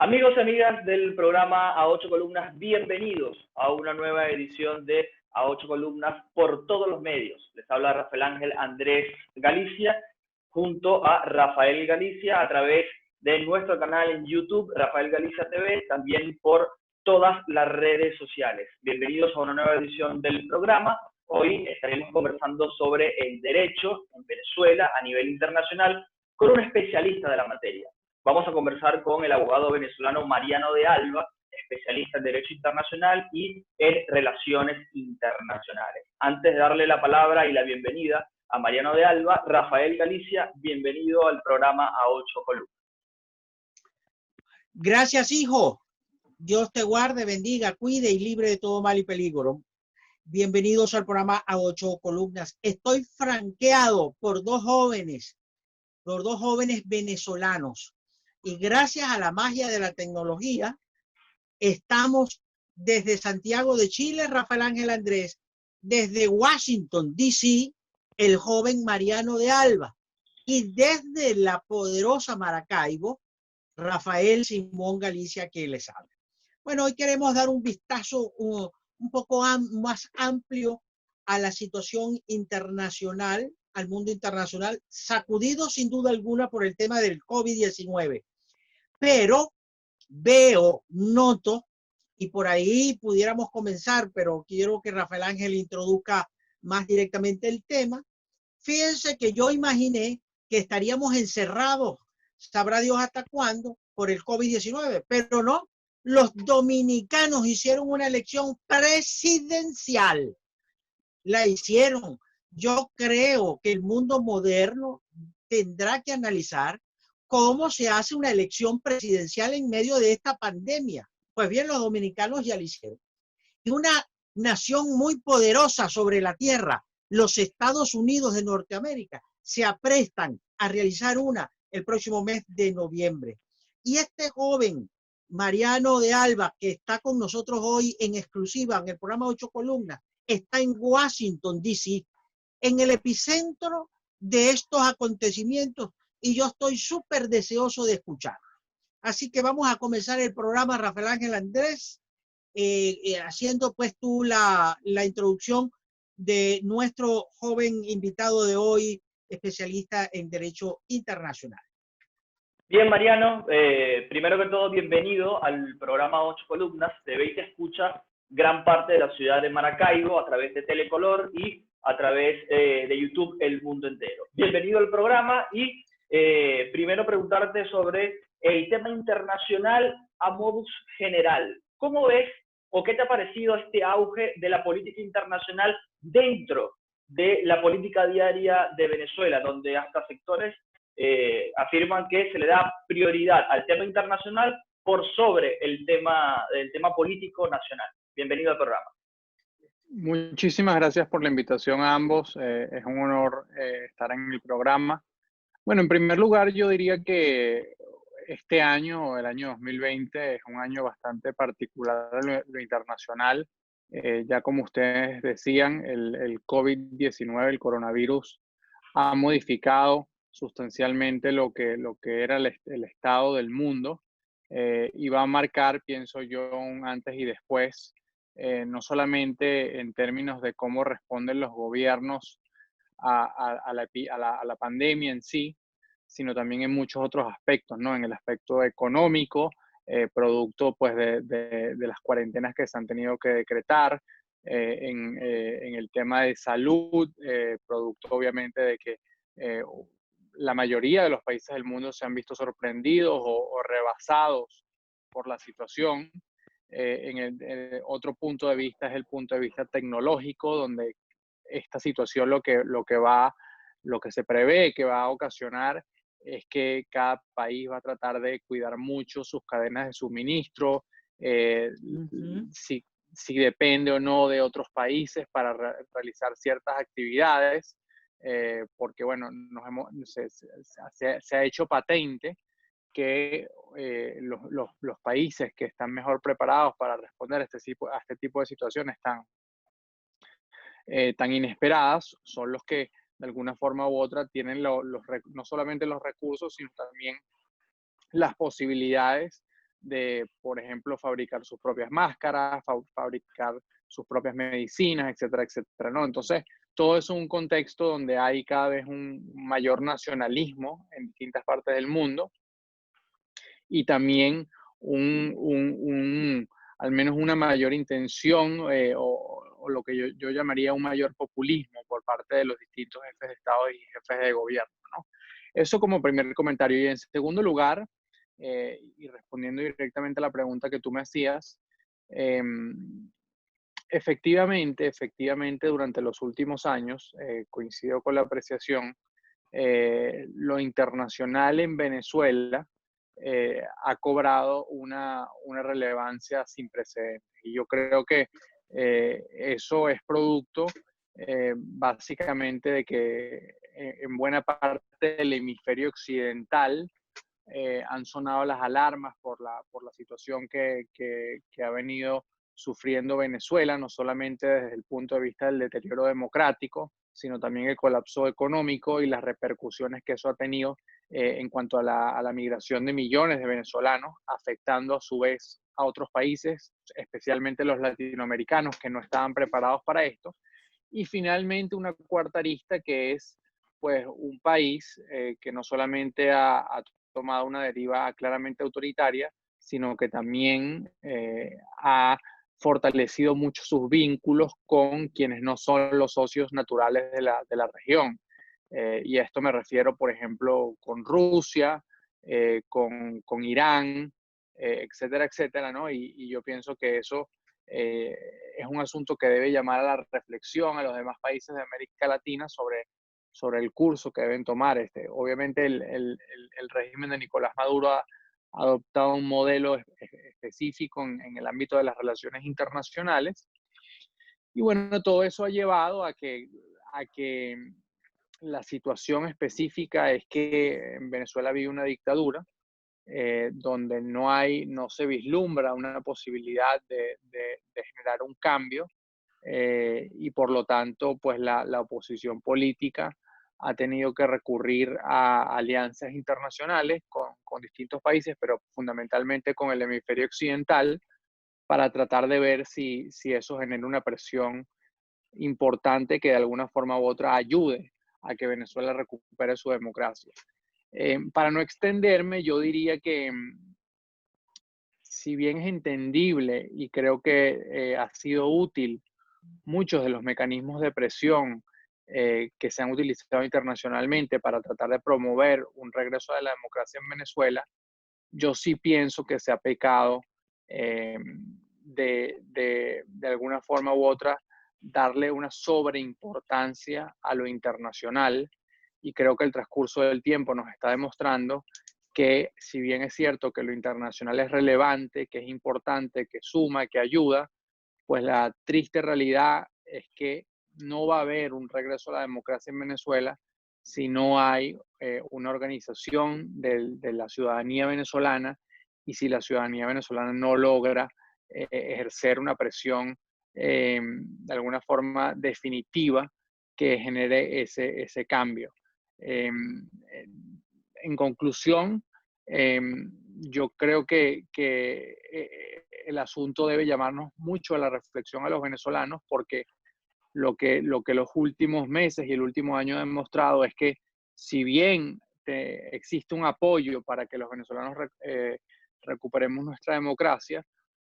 Amigos y amigas del programa A Ocho Columnas, bienvenidos a una nueva edición de A Ocho Columnas por todos los medios. Les habla Rafael Ángel Andrés Galicia, junto a Rafael Galicia, a través de nuestro canal en YouTube, Rafael Galicia TV, también por todas las redes sociales. Bienvenidos a una nueva edición del programa. Hoy estaremos conversando sobre el derecho en Venezuela a nivel internacional con un especialista de la materia. Vamos a conversar con el abogado venezolano Mariano de Alba, especialista en Derecho Internacional y en Relaciones Internacionales. Antes de darle la palabra y la bienvenida a Mariano de Alba, Rafael Galicia, bienvenido al programa A Ocho Columnas. Gracias, hijo. Dios te guarde, bendiga, cuide y libre de todo mal y peligro. Bienvenidos al programa A Ocho Columnas. Estoy franqueado por dos jóvenes venezolanos. Y gracias a la magia de la tecnología, estamos desde Santiago de Chile, Rafael Ángel Andrés, desde Washington, D.C., el joven Mariano de Alba, y desde la poderosa Maracaibo, Rafael Simón Galicia, que les habla. Bueno, hoy queremos dar un vistazo un poco más amplio a la situación internacional, al mundo internacional, sacudido sin duda alguna por el tema del COVID-19. Pero noto, y por ahí pudiéramos comenzar, pero quiero que Rafael Ángel introduzca más directamente el tema. Fíjense que yo imaginé que estaríamos encerrados, sabrá Dios hasta cuándo, por el COVID-19, pero no. Los dominicanos hicieron una elección presidencial. La hicieron. Yo creo que el mundo moderno tendrá que analizar cómo se hace una elección presidencial en medio de esta pandemia. Pues bien, los dominicanos ya lo hicieron. Y una nación muy poderosa sobre la tierra, los Estados Unidos de Norteamérica, se aprestan a realizar una el próximo mes de noviembre. Y este joven, Mariano de Alba, que está con nosotros hoy en exclusiva en el programa 8 Columnas, está en Washington, D.C., en el epicentro de estos acontecimientos, y yo estoy súper deseoso de escuchar. Así que vamos a comenzar el programa, Rafael Ángel Andrés, haciendo pues tú la introducción de nuestro joven invitado de hoy, especialista en Derecho Internacional. Bien, Mariano, primero que todo, bienvenido al programa 8 Columnas. Te ve y te escucha gran parte de la ciudad de Maracaibo a través de Telecolor y a través de YouTube El Mundo Entero. Bienvenido al programa y primero preguntarte sobre el tema internacional a modus general. ¿Cómo ves o qué te ha parecido este auge de la política internacional dentro de la política diaria de Venezuela, donde hasta sectores afirman que se le da prioridad al tema internacional por sobre el tema político nacional? Bienvenido al programa. Muchísimas gracias por la invitación a ambos. Es un honor estar en el programa. Bueno, en primer lugar, yo diría que este año, el año 2020, es un año bastante particular en lo internacional. Ya como ustedes decían, el COVID-19, el coronavirus, ha modificado sustancialmente lo que era el estado del mundo y va a marcar, pienso yo, un antes y después, no solamente en términos de cómo responden los gobiernos a la pandemia en sí, sino también en muchos otros aspectos, ¿no? En el aspecto económico, producto pues de las cuarentenas que se han tenido que decretar, en el tema de salud, producto obviamente de que la mayoría de los países del mundo se han visto sorprendidos o rebasados por la situación. Otro punto de vista es el punto de vista tecnológico, donde esta situación lo que se prevé que va a ocasionar es que cada país va a tratar de cuidar mucho sus cadenas de suministro, si depende o no de otros países para realizar ciertas actividades, porque bueno, se ha hecho patente que los países que están mejor preparados para responder a este tipo de situaciones tan inesperadas son los que de alguna forma u otra tienen no solamente los recursos, sino también las posibilidades por ejemplo, fabricar sus propias máscaras, fabricar sus propias medicinas, etcétera, etcétera, ¿no? Entonces, todo eso es un contexto donde hay cada vez un mayor nacionalismo en distintas partes del mundo y también al menos una mayor intención o lo que yo llamaría un mayor populismo por parte de los distintos jefes de Estado y jefes de gobierno, ¿no? Eso como primer comentario. Y en segundo lugar, y respondiendo directamente a la pregunta que tú me hacías, efectivamente, durante los últimos años, coincido con la apreciación, lo internacional en Venezuela ha cobrado una relevancia sin precedentes. Y yo creo que eso es producto básicamente de que en buena parte del hemisferio occidental han sonado las alarmas por la situación que ha venido sufriendo Venezuela, no solamente desde el punto de vista del deterioro democrático, sino también el colapso económico y las repercusiones que eso ha tenido en cuanto a la migración de millones de venezolanos, afectando a su vez a otros países, especialmente los latinoamericanos que no estaban preparados para esto. Y finalmente una cuarta arista que es pues un país que no solamente ha tomado una deriva claramente autoritaria, sino que también ha fortalecido mucho sus vínculos con quienes no son los socios naturales de la región. Y a esto me refiero, por ejemplo, con Rusia, con Irán, etcétera, etcétera, ¿no? Y yo pienso que eso es un asunto que debe llamar a la reflexión a los demás países de América Latina sobre el curso que deben tomar. Obviamente el régimen de Nicolás Maduro ha adoptado un modelo específico en el ámbito de las relaciones internacionales. Y bueno, todo eso ha llevado a que la situación específica es que en Venezuela vive una dictadura donde no se vislumbra una posibilidad de generar un cambio y por lo tanto pues la oposición política ha tenido que recurrir a alianzas internacionales con distintos países, pero fundamentalmente con el hemisferio occidental, para tratar de ver si eso genera una presión importante que de alguna forma u otra ayude a que Venezuela recupere su democracia. Para no extenderme, yo diría que si bien es entendible y creo que ha sido útil muchos de los mecanismos de presión que se han utilizado internacionalmente para tratar de promover un regreso de la democracia en Venezuela, yo sí pienso que se ha pecado de alguna forma u otra darle una sobreimportancia a lo internacional, y creo que el transcurso del tiempo nos está demostrando que si bien es cierto que lo internacional es relevante, que es importante, que suma, que ayuda, pues la triste realidad es que no va a haber un regreso a la democracia en Venezuela si no hay una organización de la ciudadanía venezolana y si la ciudadanía venezolana no logra ejercer una presión de alguna forma definitiva que genere ese cambio. En conclusión, yo creo que el asunto debe llamarnos mucho a la reflexión a los venezolanos, porque lo que los últimos meses y el último año han demostrado es que si bien existe un apoyo para que los venezolanos recuperemos nuestra democracia,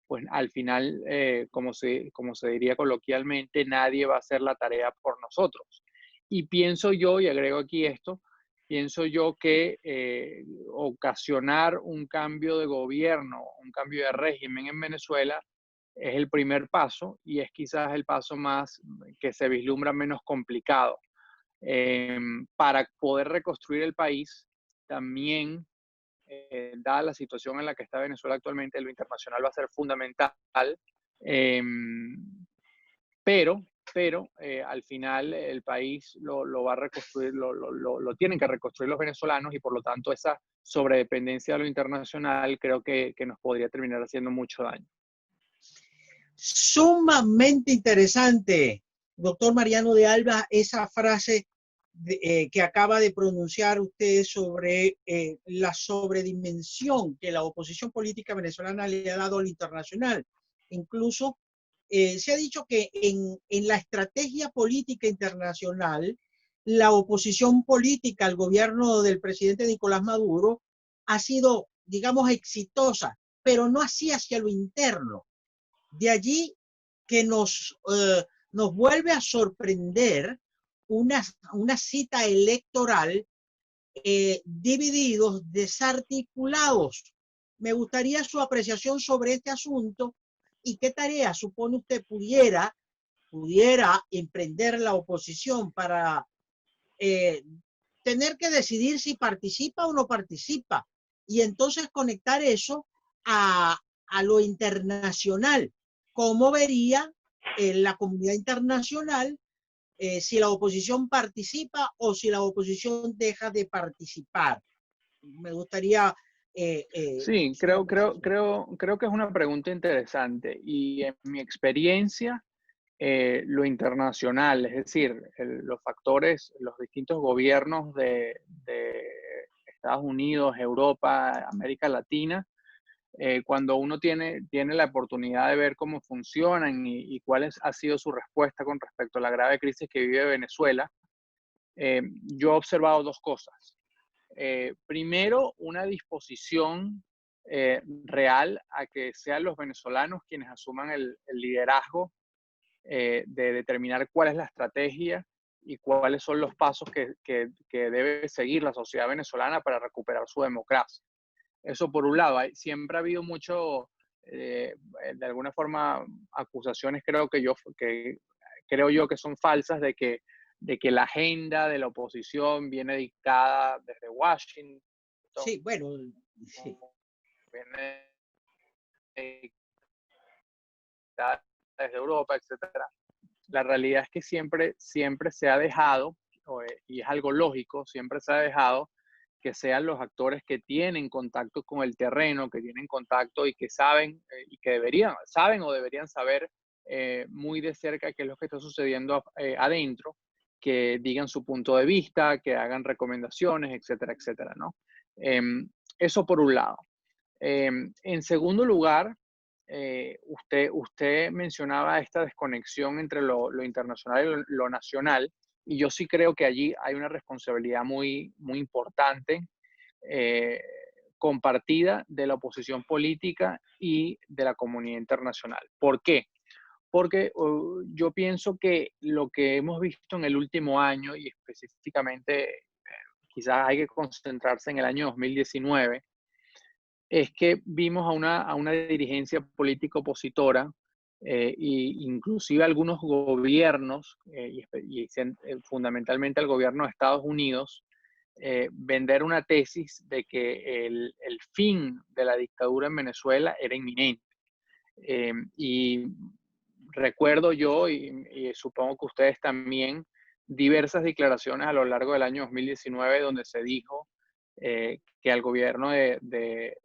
pues al final, como se diría coloquialmente, nadie va a hacer la tarea por nosotros. Y pienso yo, y agrego aquí esto, pienso yo que ocasionar un cambio de gobierno, un cambio de régimen en Venezuela es el primer paso y es quizás el paso más que se vislumbra menos complicado. Para poder reconstruir el país, también, dada la situación en la que está Venezuela actualmente, lo internacional va a ser fundamental, pero al final el país lo va a reconstruir, lo tienen que reconstruir los venezolanos, y por lo tanto esa sobredependencia de lo internacional creo que nos podría terminar haciendo mucho daño. Sumamente interesante, doctor Mariano de Alba, esa frase que acaba de pronunciar usted sobre la sobredimensión que la oposición política venezolana le ha dado al internacional. Incluso se ha dicho que en la estrategia política internacional, la oposición política al gobierno del presidente Nicolás Maduro ha sido, digamos, exitosa, pero no así hacia lo interno. De allí que nos vuelve a sorprender una cita electoral divididos, desarticulados. Me gustaría su apreciación sobre este asunto y qué tarea supone usted pudiera emprender la oposición para tener que decidir si participa o no participa y entonces conectar eso a lo internacional. ¿Cómo vería la comunidad internacional si la oposición participa o si la oposición deja de participar? Me gustaría... Sí, creo que es una pregunta interesante y en mi experiencia, lo internacional, es decir, los factores, los distintos gobiernos de Estados Unidos, Europa, América Latina, cuando uno tiene la oportunidad de ver cómo funcionan y cuál ha sido su respuesta con respecto a la grave crisis que vive Venezuela, yo he observado dos cosas. Primero, una disposición real a que sean los venezolanos quienes asuman el liderazgo de determinar cuál es la estrategia y cuáles son los pasos que debe seguir la sociedad venezolana para recuperar su democracia. Eso por un lado. Siempre ha habido mucho, de alguna forma, acusaciones creo yo que son falsas de que la agenda de la oposición viene dictada desde Washington. Sí, bueno, sí. Viene dictada desde Europa, etcétera. La realidad es que siempre se ha dejado, y es algo lógico, siempre se ha dejado que sean los actores que tienen contacto con el terreno, que tienen contacto y que saben y que saben o deberían saber muy de cerca qué es lo que está sucediendo adentro, que digan su punto de vista, que hagan recomendaciones, etcétera, etcétera, ¿no? Eso por un lado. En segundo lugar, usted mencionaba esta desconexión entre lo internacional y lo nacional, y yo sí creo que allí hay una responsabilidad muy, muy importante compartida de la oposición política y de la comunidad internacional. ¿Por qué? Porque yo pienso que lo que hemos visto en el último año, y específicamente quizás hay que concentrarse en el año 2019, es que vimos a una dirigencia política opositora e inclusive algunos gobiernos, fundamentalmente el gobierno de Estados Unidos, vender una tesis de que el fin de la dictadura en Venezuela era inminente. Y recuerdo yo, y supongo que ustedes también, diversas declaraciones a lo largo del año 2019 donde se dijo que al gobierno de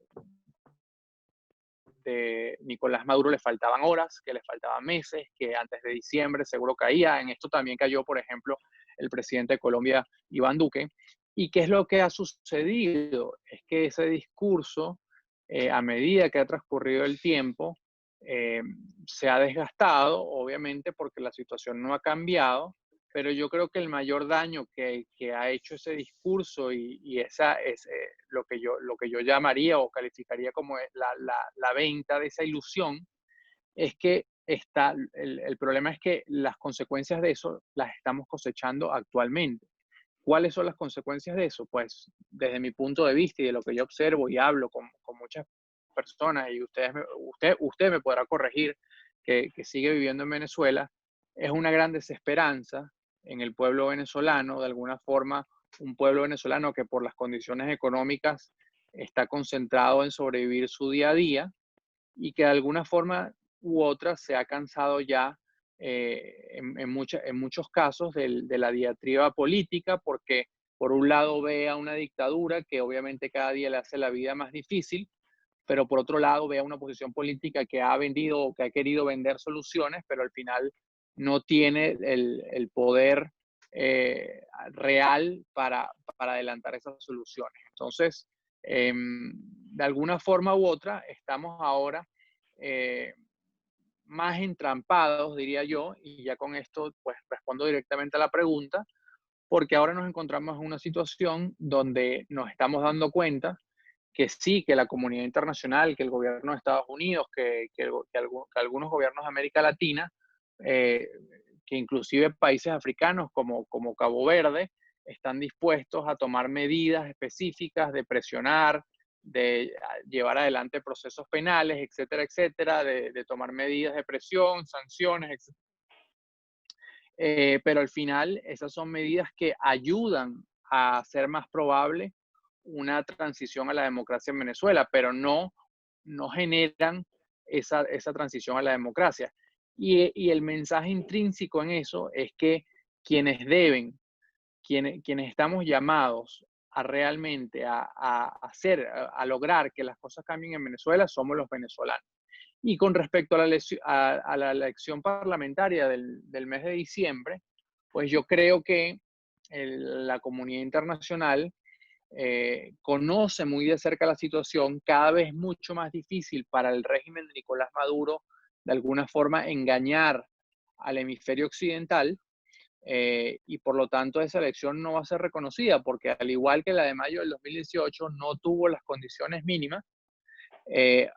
Nicolás Maduro le faltaban horas, que le faltaban meses, que antes de diciembre seguro caía. En esto también cayó, por ejemplo, el presidente de Colombia, Iván Duque. ¿Y qué es lo que ha sucedido? Es que ese discurso, a medida que ha transcurrido el tiempo, se ha desgastado, obviamente, porque la situación no ha cambiado, pero yo creo que el mayor daño que ha hecho ese discurso y esa es lo que yo llamaría o calificaría como la venta de esa ilusión, es que el problema es que las consecuencias de eso las estamos cosechando actualmente. ¿Cuáles son las consecuencias de eso? Pues desde mi punto de vista y de lo que yo observo y hablo con muchas personas, y usted me podrá corregir, que sigue viviendo en Venezuela, es una gran desesperanza en el pueblo venezolano, de alguna forma, un pueblo venezolano que por las condiciones económicas está concentrado en sobrevivir su día a día y que de alguna forma u otra se ha cansado ya en muchos casos de la diatriba política, porque por un lado ve a una dictadura que obviamente cada día le hace la vida más difícil, pero por otro lado ve a una oposición política que ha vendido o que ha querido vender soluciones, pero al final no tiene el poder real para adelantar esas soluciones. Entonces, de alguna forma u otra, estamos ahora más entrampados, diría yo, y ya con esto pues respondo directamente a la pregunta, porque ahora nos encontramos en una situación donde nos estamos dando cuenta que sí, que la comunidad internacional, que el gobierno de Estados Unidos, que algunos gobiernos de América Latina, que inclusive países africanos como Cabo Verde, están dispuestos a tomar medidas específicas de presionar, de llevar adelante procesos penales, etcétera, etcétera, de tomar medidas de presión, sanciones, etcétera. Pero al final esas son medidas que ayudan a hacer más probable una transición a la democracia en Venezuela, pero no generan esa transición a la democracia. Y el mensaje intrínseco en eso es que quienes deben, quienes estamos llamados a realmente a lograr que las cosas cambien en Venezuela, somos los venezolanos. Y con respecto a la elección parlamentaria del mes de diciembre, pues yo creo que la comunidad internacional conoce muy de cerca la situación, cada vez mucho más difícil para el régimen de Nicolás Maduro de alguna forma engañar al hemisferio occidental, y por lo tanto esa elección no va a ser reconocida porque al igual que la de mayo del 2018 no tuvo las condiciones mínimas.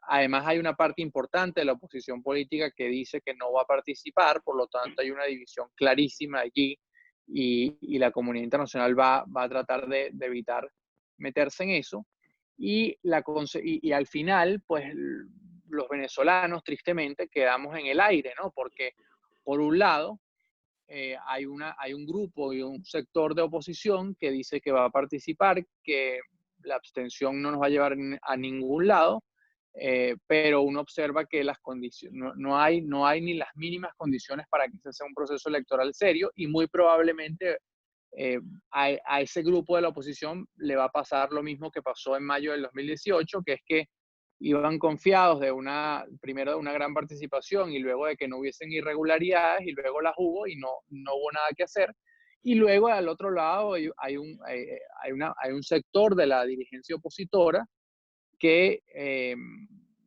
Además hay una parte importante de la oposición política que dice que no va a participar, por lo tanto hay una división clarísima allí y la comunidad internacional va a tratar de evitar meterse en eso. Y al final, pues los venezolanos tristemente quedamos en el aire, ¿no? Porque por un lado hay un grupo y un sector de oposición que dice que va a participar, que la abstención no nos va a llevar a ningún lado. Pero uno observa que las condiciones, no hay ni las mínimas condiciones para que se sea un proceso electoral serio y muy probablemente a ese grupo de la oposición le va a pasar lo mismo que pasó en mayo del 2018, que es que iban confiados primero de una gran participación y luego de que no hubiesen irregularidades y luego las hubo y no hubo nada que hacer. Y luego al otro lado hay un sector de la dirigencia opositora que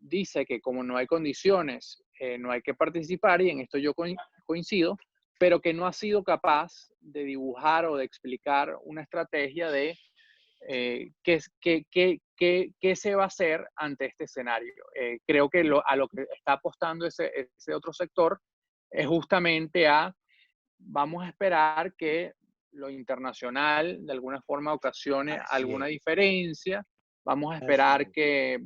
dice que como no hay condiciones, no hay que participar, y en esto yo coincido, pero que no ha sido capaz de dibujar o de explicar una estrategia de qué se va a hacer ante este escenario. Creo que a lo que está apostando ese otro sector es justamente vamos a esperar que lo internacional de alguna forma ocasione alguna diferencia. Vamos a esperar que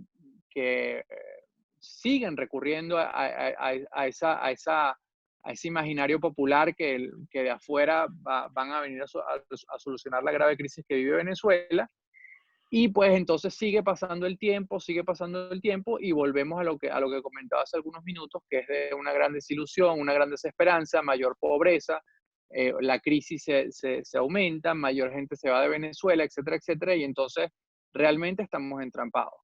sigan recurriendo a ese imaginario popular que de afuera van a venir a solucionar la grave crisis que vive Venezuela. Y pues entonces sigue pasando el tiempo y volvemos a lo que comentaba hace algunos minutos, que es de una gran desilusión, una gran desesperanza, mayor pobreza, la crisis se aumenta, mayor gente se va de Venezuela, etcétera, etcétera, y entonces realmente estamos entrampados.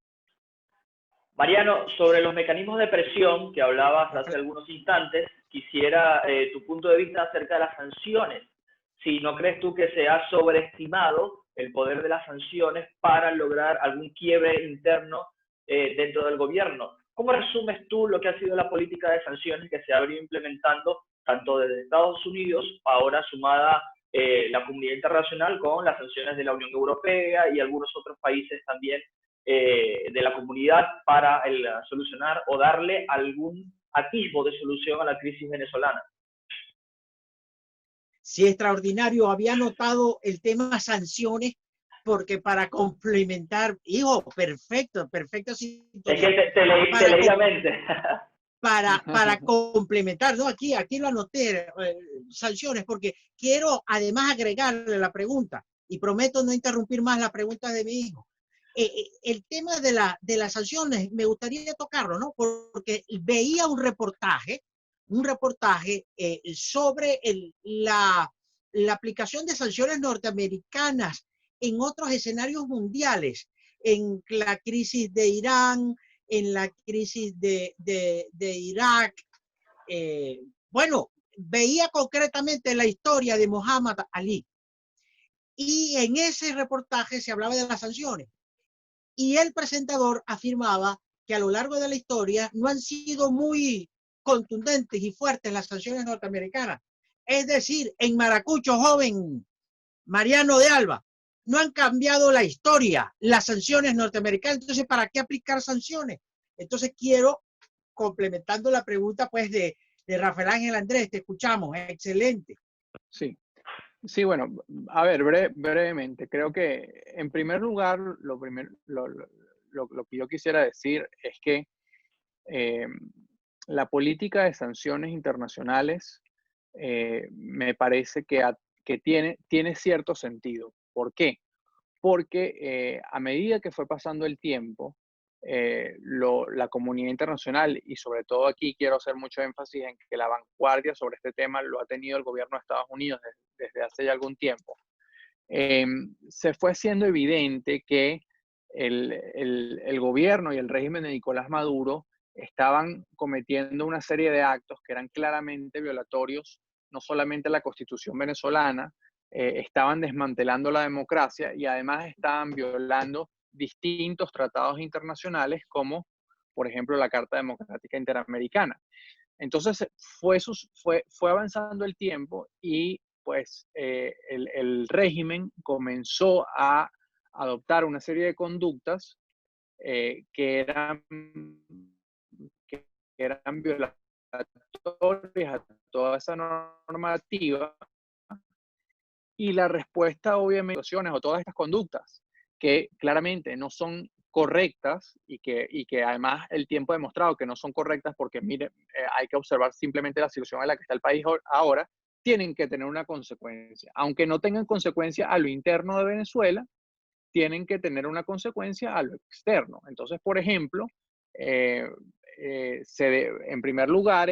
Mariano, sobre los mecanismos de presión que hablabas hace algunos instantes, quisiera tu punto de vista acerca de las sanciones. Si no crees tú que se ha sobreestimado el poder de las sanciones para lograr algún quiebre interno dentro del gobierno. ¿Cómo resumes tú lo que ha sido la política de sanciones que se ha venido implementando tanto desde Estados Unidos, ahora sumada la comunidad internacional con las sanciones de la Unión Europea y algunos otros países también de la comunidad para solucionar o darle algún atisbo de solución a la crisis venezolana? Sí, extraordinario. Había notado el tema sanciones porque para complementar, hijo, perfecto sintonía. Es que te leí la mente. Para complementar, ¿no? Aquí lo anoté, sanciones, porque quiero además agregarle la pregunta y prometo no interrumpir más la pregunta de mi hijo. El tema de las sanciones me gustaría tocarlo, ¿no? Porque veía un reportaje sobre la aplicación de sanciones norteamericanas en otros escenarios mundiales, en la crisis de Irán, en la crisis de Irak. Bueno, veía concretamente la historia de Muhammad Ali. Y en ese reportaje se hablaba de las sanciones. Y el presentador afirmaba que a lo largo de la historia no han sido muy contundentes y fuertes las sanciones norteamericanas. Es decir, en Maracucho, joven Mariano de Alba, no han cambiado la historia, las sanciones norteamericanas. Entonces, ¿para qué aplicar sanciones? Entonces, quiero, complementando la pregunta pues de Rafael Ángel Andrés, te escuchamos, excelente. Sí. Sí, bueno, a ver, brevemente, creo que en primer lugar, lo que yo quisiera decir es que eh, la política de sanciones internacionales me parece que tiene cierto sentido. ¿Por qué? Porque a medida que fue pasando el tiempo, la comunidad internacional, y sobre todo aquí quiero hacer mucho énfasis en que la vanguardia sobre este tema lo ha tenido el gobierno de Estados Unidos desde hace ya algún tiempo, se fue haciendo evidente que el gobierno y el régimen de Nicolás Maduro estaban cometiendo una serie de actos que eran claramente violatorios, no solamente a la Constitución venezolana, estaban desmantelando la democracia y además estaban violando distintos tratados internacionales como, por ejemplo, la Carta Democrática Interamericana. Entonces fue avanzando el tiempo y pues el régimen comenzó a adoptar una serie de conductas que eran violatorias a toda esa normativa, y la respuesta obviamente o todas estas conductas que claramente no son correctas y que además el tiempo ha demostrado que no son correctas porque, mire, hay que observar simplemente la situación en la que está el país ahora, tienen que tener una consecuencia. Aunque no tengan consecuencia a lo interno de Venezuela, tienen que tener una consecuencia a lo externo. Entonces, por ejemplo, en primer lugar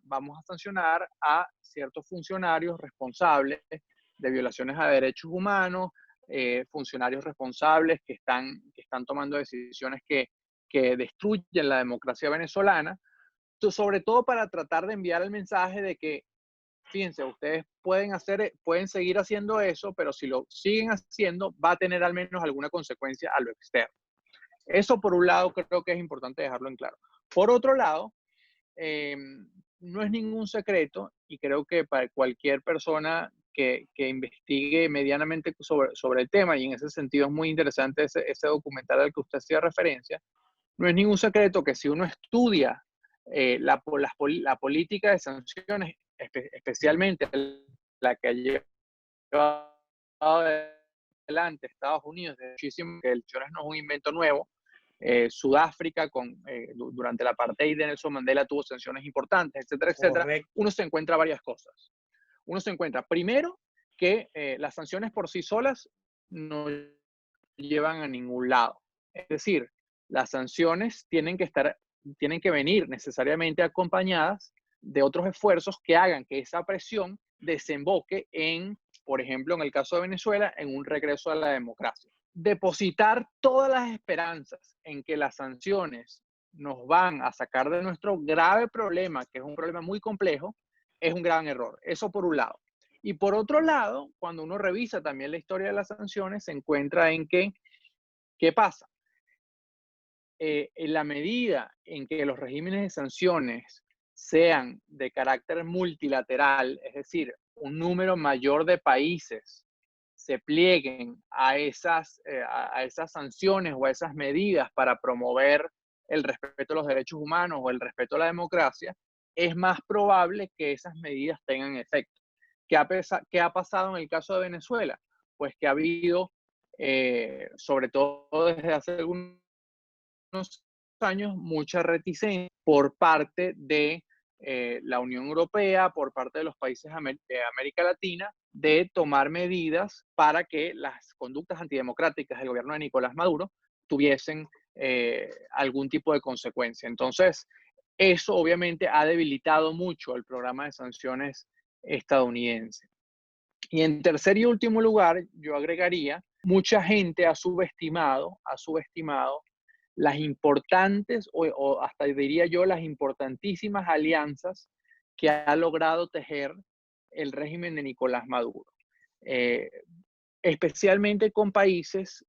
vamos a sancionar a ciertos funcionarios responsables de violaciones a derechos humanos, funcionarios responsables que están tomando decisiones que destruyen la democracia venezolana, sobre todo para tratar de enviar el mensaje de que, fíjense, ustedes pueden seguir haciendo eso, pero si lo siguen haciendo, va a tener al menos alguna consecuencia a lo externo. Eso por un lado creo que es importante dejarlo en claro. Por otro lado, no es ningún secreto, y creo que para cualquier persona que investigue medianamente sobre el tema, y en ese sentido es muy interesante ese documental al que usted hacía referencia, no es ningún secreto que si uno estudia la política de sanciones, especialmente la que ha llevado adelante Estados Unidos, de muchísimo, que el sanciones no es un invento nuevo. Sudáfrica, durante la apartheid de Nelson Mandela, tuvo sanciones importantes, etcétera, etcétera. Correcto. Uno se encuentra varias cosas. Uno se encuentra, primero, que las sanciones por sí solas no llevan a ningún lado. Es decir, las sanciones tienen que venir necesariamente acompañadas de otros esfuerzos que hagan que esa presión desemboque en, por ejemplo, en el caso de Venezuela, en un regreso a la democracia. Depositar todas las esperanzas en que las sanciones nos van a sacar de nuestro grave problema, que es un problema muy complejo, es un gran error. Eso por un lado. Y por otro lado, cuando uno revisa también la historia de las sanciones, se encuentra en que, ¿qué pasa? En la medida en que los regímenes de sanciones sean de carácter multilateral, es decir, un número mayor de países se plieguen a esas sanciones o a esas medidas para promover el respeto a los derechos humanos o el respeto a la democracia, es más probable que esas medidas tengan efecto. ¿Qué ha pasado en el caso de Venezuela? Pues que ha habido, sobre todo desde hace algunos años, mucha reticencia por parte de la Unión Europea, por parte de los países de América Latina, de tomar medidas para que las conductas antidemocráticas del gobierno de Nicolás Maduro tuviesen algún tipo de consecuencia. Entonces, eso obviamente ha debilitado mucho el programa de sanciones estadounidense. Y en tercer y último lugar, yo agregaría, mucha gente ha subestimado las importantes, o hasta diría yo, las importantísimas alianzas que ha logrado tejer el régimen de Nicolás Maduro, especialmente con países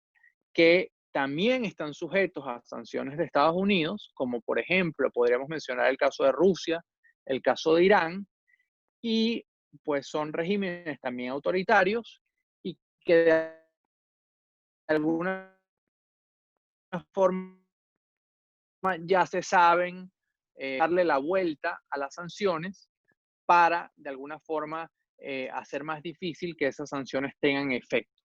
que también están sujetos a sanciones de Estados Unidos, como por ejemplo, podríamos mencionar el caso de Rusia, el caso de Irán, y pues son regímenes también autoritarios y que de alguna forma ya se saben darle la vuelta a las sanciones para de alguna forma hacer más difícil que esas sanciones tengan efecto.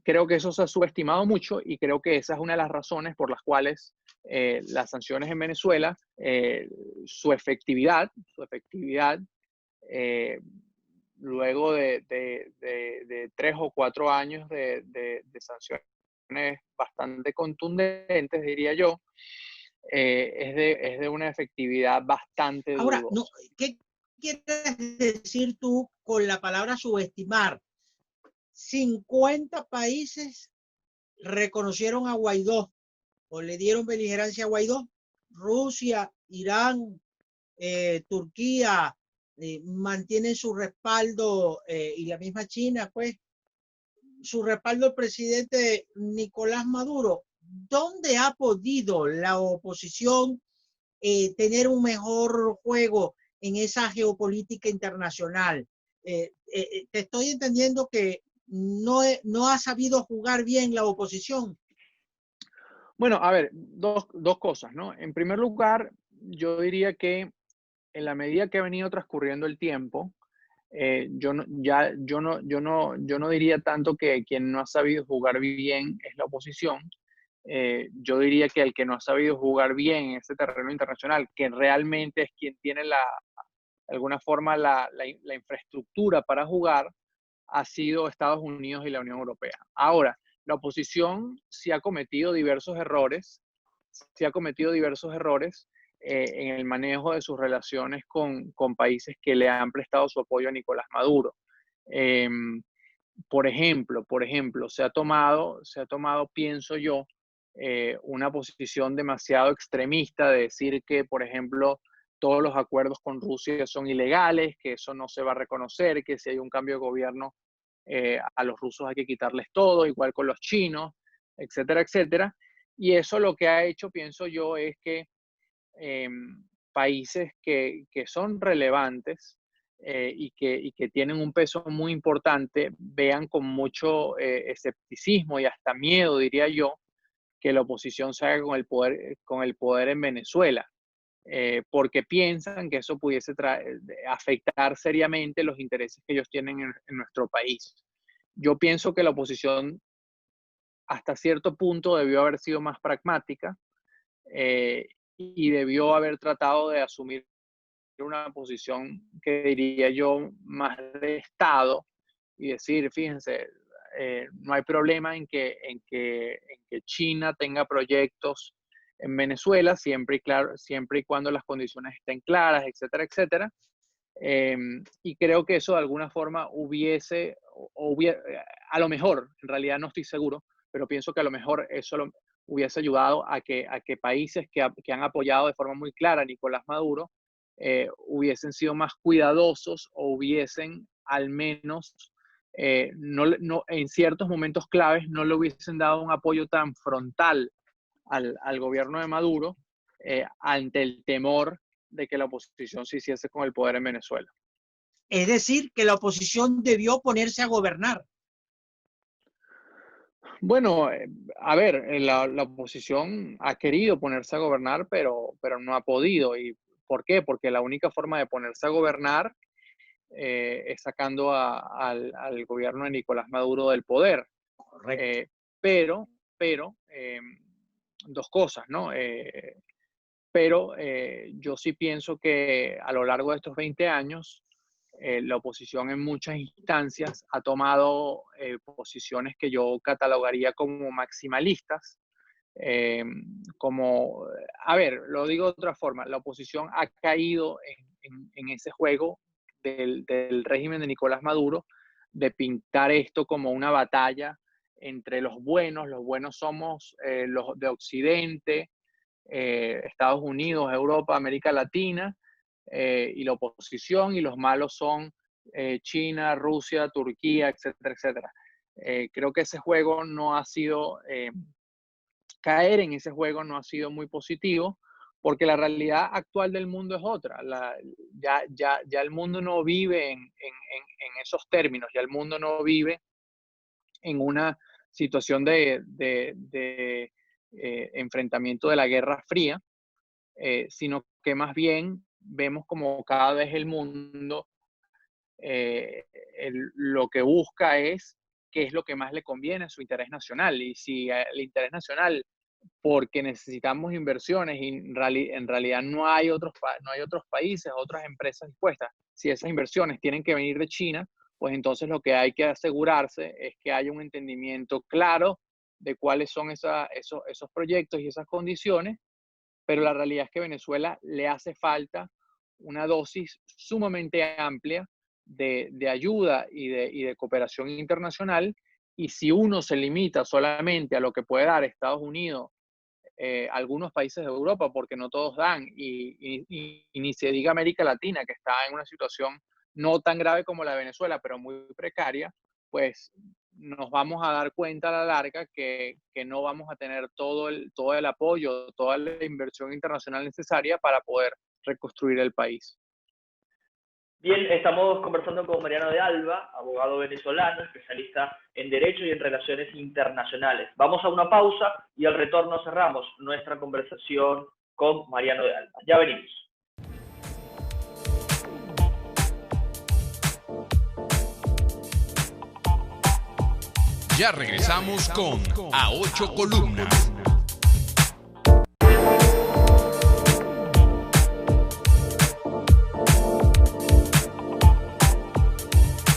Creo que eso se ha subestimado mucho y creo que esa es una de las razones por las cuales las sanciones en Venezuela, su efectividad eh, luego de 3 o 4 años de sanciones bastante contundentes, diría yo, es de una efectividad bastante Ahora, no, dudosa. ¿qué quieres decir tú con la palabra subestimar? 50 países reconocieron a Guaidó o le dieron beligerancia a Guaidó. Rusia, Irán, Turquía mantienen su respaldo y la misma China, pues, su respaldo al presidente Nicolás Maduro. ¿Dónde ha podido la oposición tener un mejor juego en esa geopolítica internacional? Te estoy entendiendo que no ha sabido jugar bien la oposición. Bueno, a ver, dos cosas, ¿no? En primer lugar, yo diría que en la medida que ha venido transcurriendo el tiempo, yo no diría tanto que quien no ha sabido jugar bien es la oposición. Yo diría que el que no ha sabido jugar bien en ese terreno internacional, que realmente es quien tiene de alguna forma la infraestructura para jugar, ha sido Estados Unidos y la Unión Europea. Ahora, la oposición sí ha cometido diversos errores, en el manejo de sus relaciones con países que le han prestado su apoyo a Nicolás Maduro. Eh, por ejemplo, se ha tomado, pienso yo, una posición demasiado extremista de decir que, por ejemplo, todos los acuerdos con Rusia son ilegales, que eso no se va a reconocer, que si hay un cambio de gobierno, a los rusos hay que quitarles todo, igual con los chinos, etcétera, etcétera. Y eso lo que ha hecho, pienso yo, es que eh, países que son relevantes y que tienen un peso muy importante vean con mucho escepticismo y hasta miedo, diría yo, que la oposición se haga con el poder en Venezuela, porque piensan que eso pudiese afectar seriamente los intereses que ellos tienen en nuestro país. Yo pienso que la oposición hasta cierto punto debió haber sido más pragmática eh, y debió haber tratado de asumir una posición que diría yo más de Estado y decir, fíjense, no hay problema en que China tenga proyectos en Venezuela, siempre y cuando las condiciones estén claras, etcétera, etcétera. Y creo que eso de alguna forma a lo mejor, en realidad no estoy seguro, pero pienso que a lo mejor hubiese ayudado a que países que han apoyado de forma muy clara a Nicolás Maduro hubiesen sido más cuidadosos o hubiesen al menos en ciertos momentos claves no le hubiesen dado un apoyo tan frontal al gobierno de Maduro ante el temor de que la oposición se hiciese con el poder en Venezuela. Es decir, que la oposición debió ponerse a gobernar. Bueno, a ver, la oposición ha querido ponerse a gobernar, pero no ha podido. ¿Y por qué? Porque la única forma de ponerse a gobernar es sacando al gobierno de Nicolás Maduro del poder. Correcto. Pero, dos cosas, ¿no? Pero yo sí pienso que a lo largo de estos 20 años, la oposición en muchas instancias ha tomado posiciones que yo catalogaría como maximalistas, eh, a ver, lo digo de otra forma, la oposición ha caído en ese juego del régimen de Nicolás Maduro, de pintar esto como una batalla entre los buenos somos los de Occidente, Estados Unidos, Europa, América Latina, y la oposición, y los malos son China, Rusia, Turquía, etcétera, etcétera. Creo que ese juego no ha sido, caer en ese juego no ha sido muy positivo, porque la realidad actual del mundo es otra. Ya el mundo no vive en esos términos, ya el mundo no vive en una situación de enfrentamiento de la Guerra Fría, sino que más bien vemos como cada vez el mundo lo que busca es qué es lo que más le conviene a su interés nacional. Y si el interés nacional, porque necesitamos inversiones y en realidad no hay otros países, otras empresas dispuestas, si esas inversiones tienen que venir de China, pues entonces lo que hay que asegurarse es que haya un entendimiento claro de cuáles son esos proyectos y esas condiciones, pero la realidad es que a Venezuela le hace falta una dosis sumamente amplia de ayuda y de cooperación internacional, y si uno se limita solamente a lo que puede dar Estados Unidos, algunos países de Europa, porque no todos dan, y ni se diga América Latina, que está en una situación no tan grave como la de Venezuela, pero muy precaria, pues nos vamos a dar cuenta a la larga que no vamos a tener todo el apoyo, toda la inversión internacional necesaria para poder reconstruir el país. Bien, estamos conversando con Mariano de Alba, abogado venezolano, especialista en Derecho y en Relaciones Internacionales. Vamos a una pausa y al retorno cerramos nuestra conversación con Mariano de Alba. Ya venimos. Ya regresamos con A Ocho Columnas.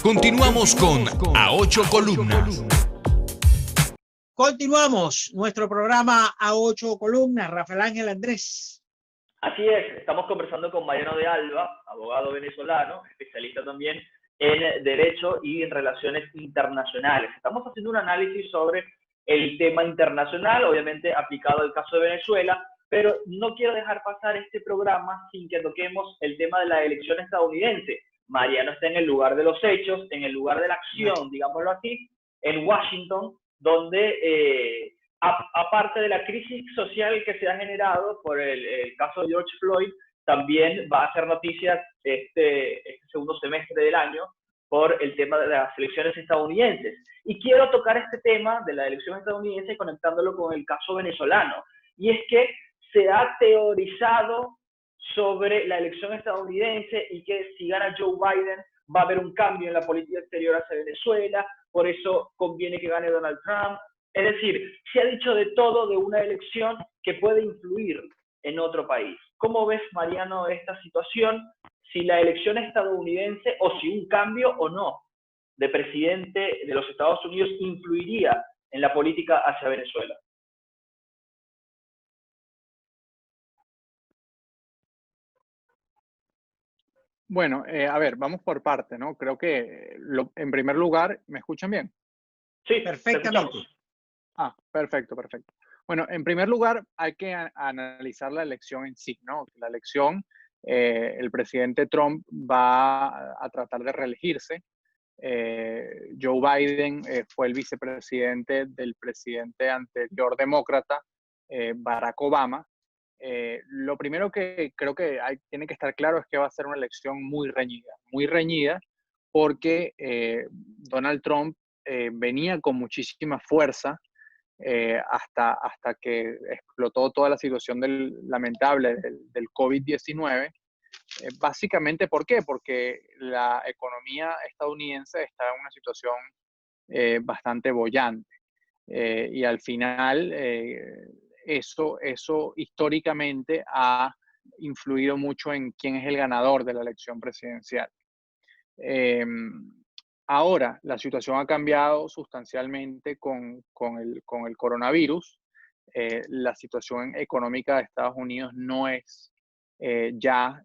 Continuamos con A Ocho Columnas. Continuamos nuestro programa A Ocho Columnas. Rafael Ángel Andrés. Así es, estamos conversando con Mariano de Alba, abogado venezolano, especialista también en Derecho y en Relaciones Internacionales. Estamos haciendo un análisis sobre el tema internacional, obviamente aplicado al caso de Venezuela, pero no quiero dejar pasar este programa sin que toquemos el tema de la elección estadounidense. Mariano está en el lugar de los hechos, en el lugar de la acción, digámoslo así, en Washington, donde aparte de la crisis social que se ha generado por el caso de George Floyd, también va a hacer noticias este segundo semestre del año por el tema de las elecciones estadounidenses. Y quiero tocar este tema de la elección estadounidense conectándolo con el caso venezolano. Y es que se ha teorizado sobre la elección estadounidense y que si gana Joe Biden va a haber un cambio en la política exterior hacia Venezuela, por eso conviene que gane Donald Trump. Es decir, se ha dicho de todo de una elección que puede influir en otro país. ¿Cómo ves, Mariano, esta situación? Si la elección estadounidense o si un cambio o no de presidente de los Estados Unidos influiría en la política hacia Venezuela. Bueno, a ver, vamos por parte, ¿no? Creo que en primer lugar, ¿me escuchan bien? Sí, perfectamente. Perfecto, perfecto. Bueno, en primer lugar, hay que analizar la elección en sí, ¿no? La elección, el presidente Trump va a tratar de reelegirse. Joe Biden fue el vicepresidente del presidente anterior demócrata, Barack Obama. Lo primero que creo que tiene que estar claro es que va a ser una elección muy reñida, porque Donald Trump venía con muchísima fuerza hasta que explotó toda la situación lamentable del COVID-19. Básicamente, ¿por qué? Porque la economía estadounidense está en una situación bastante boyante. Y al final, eso históricamente ha influido mucho en quién es el ganador de la elección presidencial. Ahora, la situación ha cambiado sustancialmente con el coronavirus. La situación económica de Estados Unidos no es ya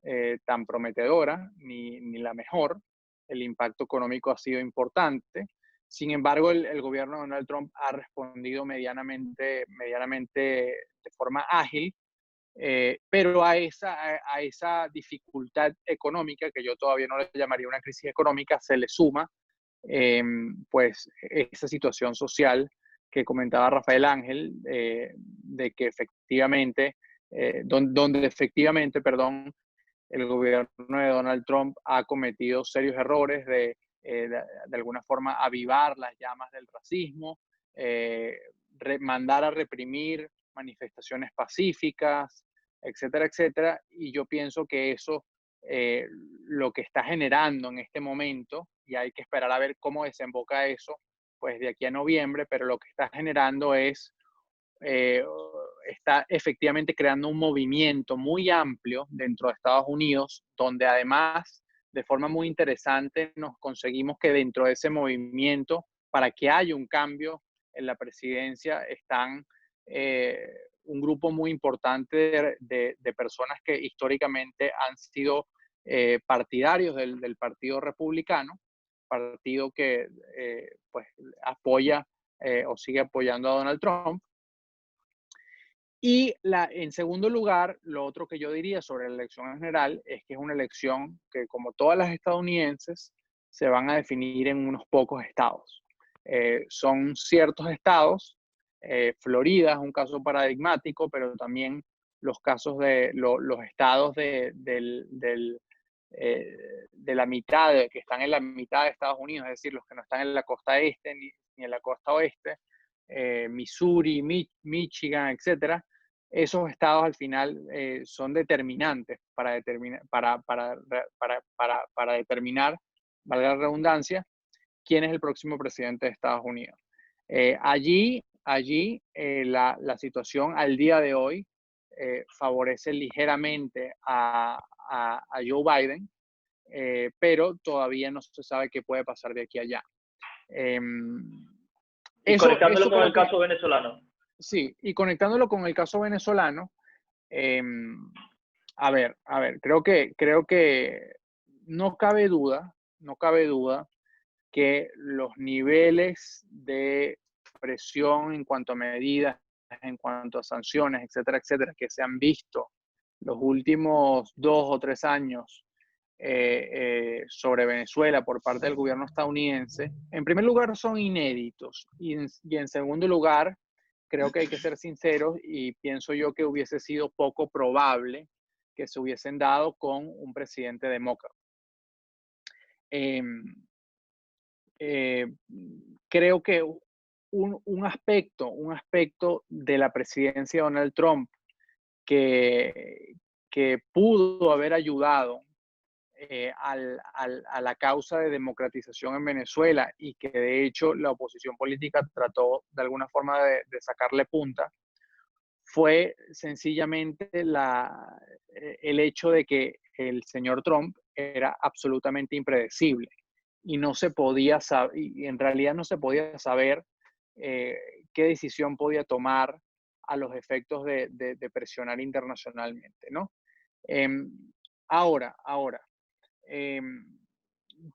tan prometedora ni la mejor. El impacto económico ha sido importante. Sin embargo, el gobierno de Donald Trump ha respondido medianamente de forma ágil Pero a esa dificultad económica, que yo todavía no le llamaría una crisis económica, se le suma pues esa situación social que comentaba Rafael Ángel, de que efectivamente, donde efectivamente, perdón, el gobierno de Donald Trump ha cometido serios errores de alguna forma avivar las llamas del racismo, mandar a reprimir manifestaciones pacíficas, etcétera, etcétera. Y yo pienso que eso lo que está generando en este momento, y hay que esperar a ver cómo desemboca eso, pues de aquí a noviembre, pero lo que está generando es está efectivamente creando un movimiento muy amplio dentro de Estados Unidos, donde además, de forma muy interesante, nos conseguimos que dentro de ese movimiento, para que haya un cambio en la presidencia, están un grupo muy importante de personas que históricamente han sido partidarios del Partido Republicano, partido que pues apoya o sigue apoyando a Donald Trump. Y en segundo lugar, lo otro que yo diría sobre la elección en general es que es una elección que, como todas las estadounidenses, se van a definir en unos pocos estados. Son ciertos estados, Florida es un caso paradigmático, pero también los casos de los estados de la mitad, que están en la mitad de Estados Unidos, es decir, los que no están en la costa este ni en la costa oeste, Missouri, Michigan, etcétera. Esos estados al final son determinantes para determinar, valga la redundancia, quién es el próximo presidente de Estados Unidos. Allí la situación al día de hoy favorece ligeramente a Joe Biden, pero todavía no se sabe qué puede pasar de aquí a allá. Y conectándolo con el caso venezolano. Sí, y conectándolo con el caso venezolano, a ver, creo que no cabe duda que los niveles de presión en cuanto a medidas, en cuanto a sanciones, etcétera, etcétera, que se han visto los últimos 2 o 3 años sobre Venezuela por parte del gobierno estadounidense, en primer lugar son inéditos y en segundo lugar, creo que hay que ser sinceros y pienso yo que hubiese sido poco probable que se hubiesen dado con un presidente demócrata. Creo que un aspecto de la presidencia de Donald Trump que pudo haber ayudado a la causa de democratización en Venezuela y que de hecho la oposición política trató de alguna forma de sacarle punta, fue sencillamente el hecho de que el señor Trump era absolutamente impredecible y no se podía saber, y en realidad no se podía saber qué decisión podía tomar a los efectos de presionar internacionalmente, ¿no? Ahora,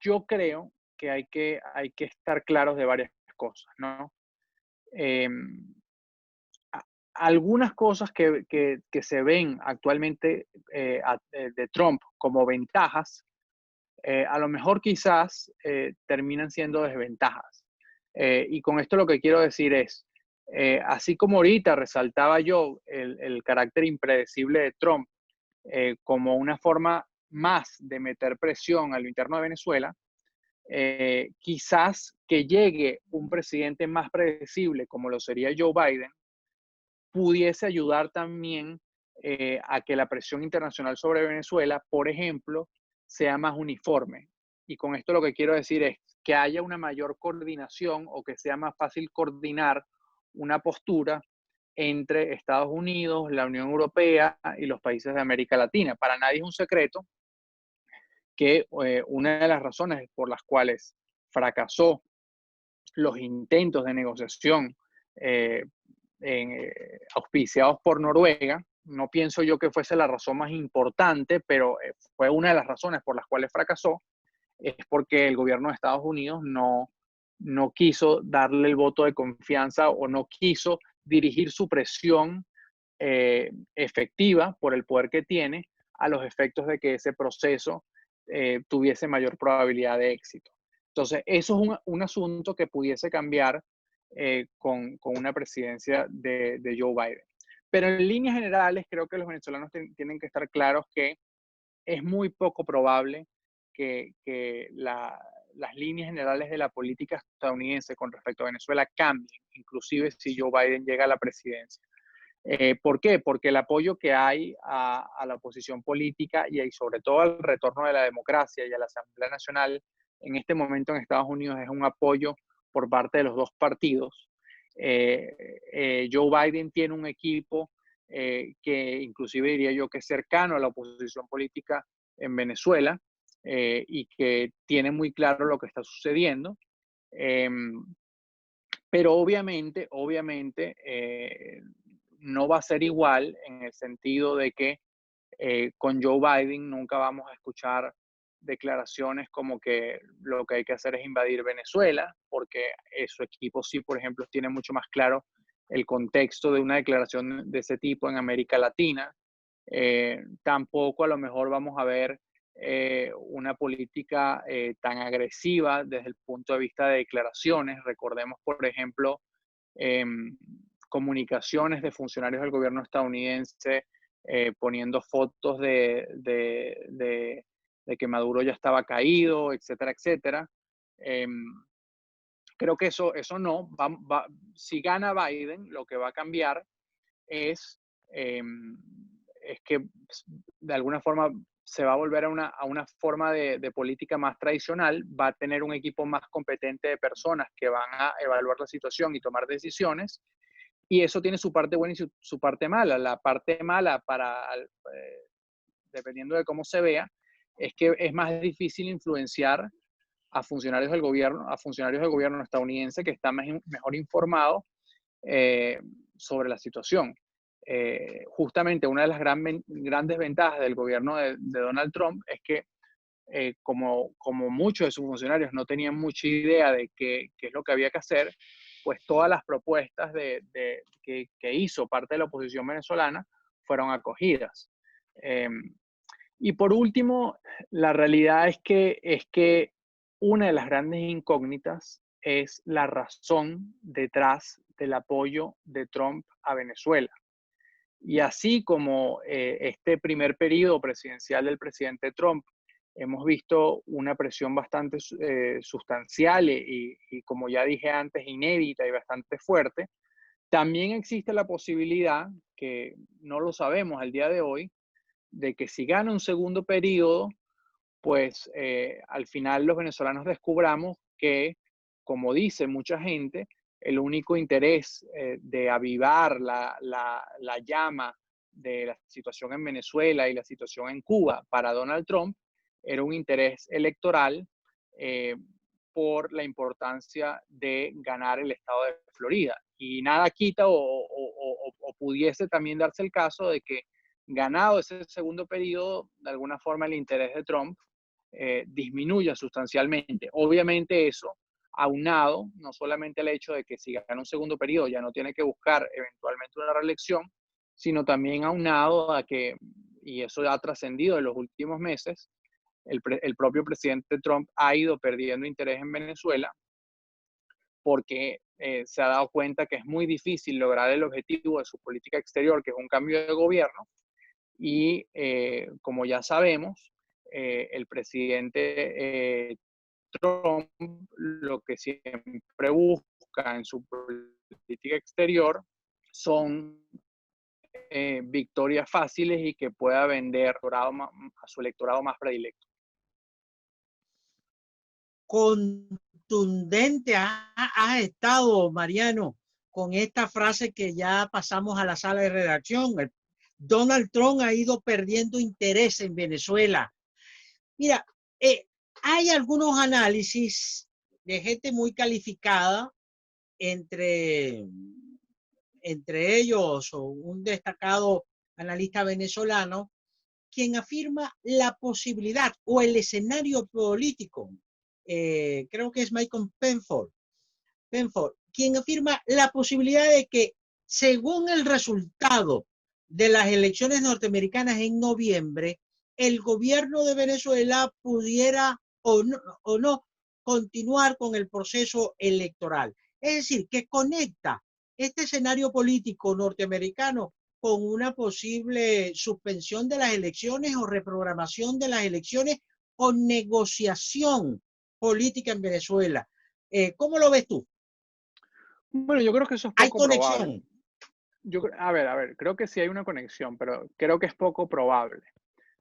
yo creo que hay que estar claros de varias cosas, ¿no? Algunas cosas que se ven actualmente de Trump como ventajas, a lo mejor quizás terminan siendo desventajas. Y con esto lo que quiero decir es, así como ahorita resaltaba yo el carácter impredecible de Trump como una forma más de meter presión a lo interno de Venezuela, quizás que llegue un presidente más predecible como lo sería Joe Biden, pudiese ayudar también a que la presión internacional sobre Venezuela, por ejemplo, sea más uniforme. Y con esto lo que quiero decir es que haya una mayor coordinación o que sea más fácil coordinar una postura entre Estados Unidos, la Unión Europea y los países de América Latina. Para nadie es un secreto que una de las razones por las cuales fracasó los intentos de negociación auspiciados por Noruega, no pienso yo que fuese la razón más importante, pero fue una de las razones por las cuales fracasó, es porque el gobierno de Estados Unidos no quiso darle el voto de confianza o no quiso dirigir su presión efectiva por el poder que tiene, a los efectos de que ese proceso tuviese mayor probabilidad de éxito. Entonces, eso es un asunto que pudiese cambiar con una presidencia de Joe Biden. Pero en líneas generales, creo que los venezolanos tienen que estar claros que es muy poco probable que las líneas generales de la política estadounidense con respecto a Venezuela cambien, inclusive si Joe Biden llega a la presidencia. ¿Por qué? Porque el apoyo que hay a la oposición política y sobre todo al retorno de la democracia y a la Asamblea Nacional en este momento en Estados Unidos es un apoyo por parte de los dos partidos. Joe Biden tiene un equipo que inclusive diría yo que es cercano a la oposición política en Venezuela y que tiene muy claro lo que está sucediendo. Pero obviamente no va a ser igual en el sentido de que con Joe Biden nunca vamos a escuchar declaraciones como que lo que hay que hacer es invadir Venezuela, porque su equipo sí, por ejemplo, tiene mucho más claro el contexto de una declaración de ese tipo en América Latina. Tampoco a lo mejor vamos a ver una política tan agresiva desde el punto de vista de declaraciones. Recordemos, por ejemplo, comunicaciones de funcionarios del gobierno estadounidense poniendo fotos de que Maduro ya estaba caído, etcétera, etcétera. Creo que eso no. Si gana Biden, lo que va a cambiar es que de alguna forma se va a volver a una forma de política más tradicional, va a tener un equipo más competente de personas que van a evaluar la situación y tomar decisiones, y eso tiene su parte buena y su parte mala. La parte mala, dependiendo de cómo se vea, es que es más difícil influenciar a funcionarios del gobierno estadounidense que están mejor informados sobre la situación. Justamente una de las grandes ventajas del gobierno de Donald Trump es que como muchos de sus funcionarios no tenían mucha idea de qué es lo que había que hacer, pues todas las propuestas que hizo parte de la oposición venezolana fueron acogidas. Y por último, la realidad es que una de las grandes incógnitas es la razón detrás del apoyo de Trump a Venezuela. Y así como este primer periodo presidencial del presidente Trump, hemos visto una presión bastante sustancial y, como ya dije antes, inédita y bastante fuerte, también existe la posibilidad, que no lo sabemos al día de hoy, de que si gana un segundo periodo, pues al final los venezolanos descubramos que, como dice mucha gente, el único interés de avivar la llama de la situación en Venezuela y la situación en Cuba para Donald Trump era un interés electoral por la importancia de ganar el estado de Florida. Y nada quita o pudiese también darse el caso de que ganado ese segundo periodo, de alguna forma el interés de Trump disminuya sustancialmente. Obviamente eso, aunado no solamente al hecho de que si gana un segundo periodo ya no tiene que buscar eventualmente una reelección, sino también aunado a que, y eso ha trascendido en los últimos meses, el propio presidente Trump ha ido perdiendo interés en Venezuela porque se ha dado cuenta que es muy difícil lograr el objetivo de su política exterior, que es un cambio de gobierno, y como ya sabemos, el presidente Trump lo que siempre busca en su política exterior son victorias fáciles y que pueda vender a su electorado más predilecto. Contundente has estado, Mariano, con esta frase que ya pasamos a la sala de redacción. Donald Trump ha ido perdiendo interés en Venezuela. Mira, hay algunos análisis de gente muy calificada, entre ellos un destacado analista venezolano, quien afirma la posibilidad o el escenario político, creo que es Michael Penford, quien afirma la posibilidad de que, según el resultado de las elecciones norteamericanas en noviembre, el gobierno de Venezuela pudiera o no continuar con el proceso electoral. Es decir, que conecta este escenario político norteamericano con una posible suspensión de las elecciones o reprogramación de las elecciones o negociación política en Venezuela. ¿Cómo lo ves tú? Bueno, yo creo que eso es ¿Hay poco probable. conexión? A ver, creo que sí hay una conexión, pero creo que es poco probable.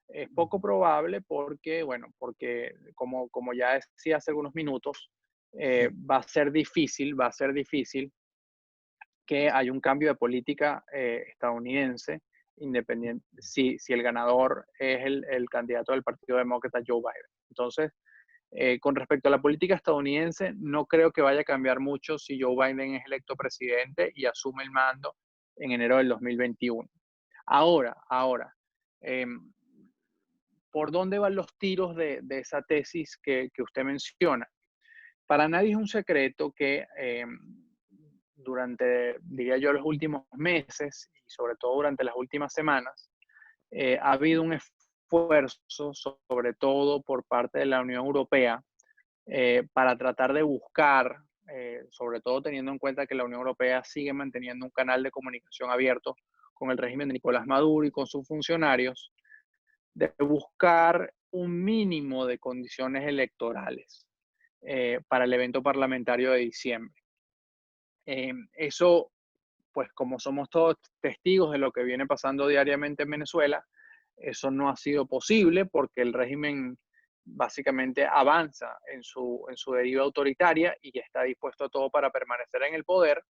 Es poco probable porque, bueno, porque como ya decía hace algunos minutos, va a ser difícil que haya un cambio de política estadounidense, independiente, si el ganador es el candidato del Partido Demócrata, Joe Biden. Entonces, con respecto a la política estadounidense, no creo que vaya a cambiar mucho si Joe Biden es electo presidente y asume el mando en enero del 2021. Ahora, ¿por dónde van los tiros de esa tesis que usted menciona? Para nadie es un secreto que durante, diría yo, los últimos meses y sobre todo durante las últimas semanas, ha habido un esfuerzo, sobre todo por parte de la Unión Europea, para tratar de buscar, sobre todo teniendo en cuenta que la Unión Europea sigue manteniendo un canal de comunicación abierto con el régimen de Nicolás Maduro y con sus funcionarios, de buscar un mínimo de condiciones electorales para el evento parlamentario de diciembre. Eso, pues como somos todos testigos de lo que viene pasando diariamente en Venezuela, eso no ha sido posible porque el régimen básicamente avanza en su deriva autoritaria y está dispuesto a todo para permanecer en el poder,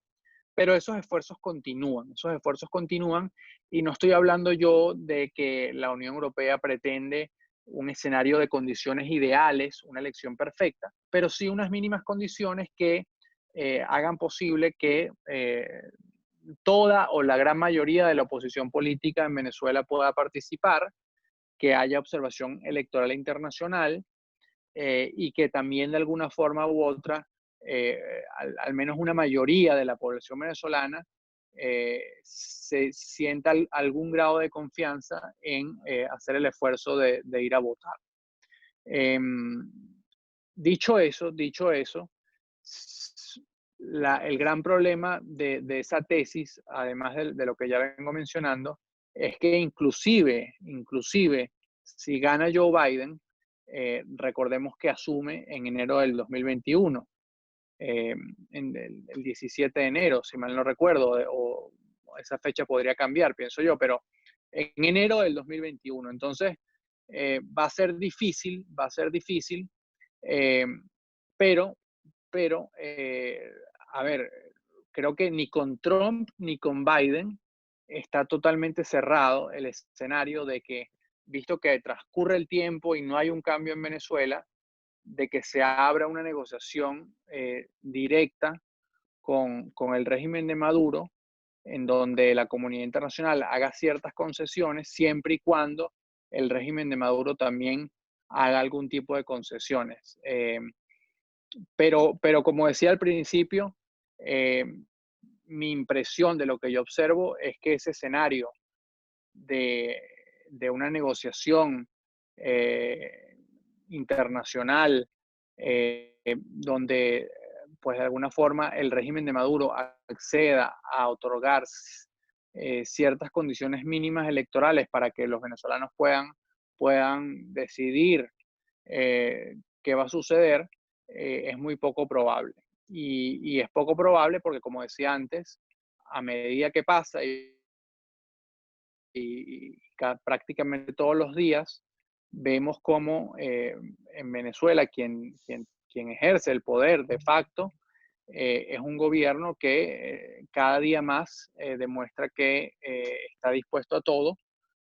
pero esos esfuerzos continúan y no estoy hablando yo de que la Unión Europea pretende un escenario de condiciones ideales, una elección perfecta, pero sí unas mínimas condiciones que hagan posible que toda o la gran mayoría de la oposición política en Venezuela pueda participar, que haya observación electoral internacional y que también de alguna forma u otra, al menos una mayoría de la población venezolana se sienta algún grado de confianza en hacer el esfuerzo de ir a votar. Dicho eso, el gran problema de esa tesis, además de lo que ya vengo mencionando, es que inclusive si gana Joe Biden, recordemos que asume en enero del 2021, en el 17 de enero, si mal no recuerdo, o esa fecha podría cambiar, pienso yo, pero en enero del 2021. Entonces, va a ser difícil, pero a ver, creo que ni con Trump ni con Biden está totalmente cerrado el escenario de que, visto que transcurre el tiempo y no hay un cambio en Venezuela, de que se abra una negociación directa con el régimen de Maduro, en donde la comunidad internacional haga ciertas concesiones, siempre y cuando el régimen de Maduro también haga algún tipo de concesiones. Pero como decía al principio, mi impresión de lo que yo observo es que ese escenario de una negociación internacional donde pues de alguna forma el régimen de Maduro acceda a otorgar ciertas condiciones mínimas electorales para que los venezolanos puedan decidir qué va a suceder, es muy poco probable. Y es poco probable porque, como decía antes, a medida que pasa prácticamente todos los días, vemos cómo en Venezuela quien ejerce el poder de facto es un gobierno que cada día más demuestra que está dispuesto a todo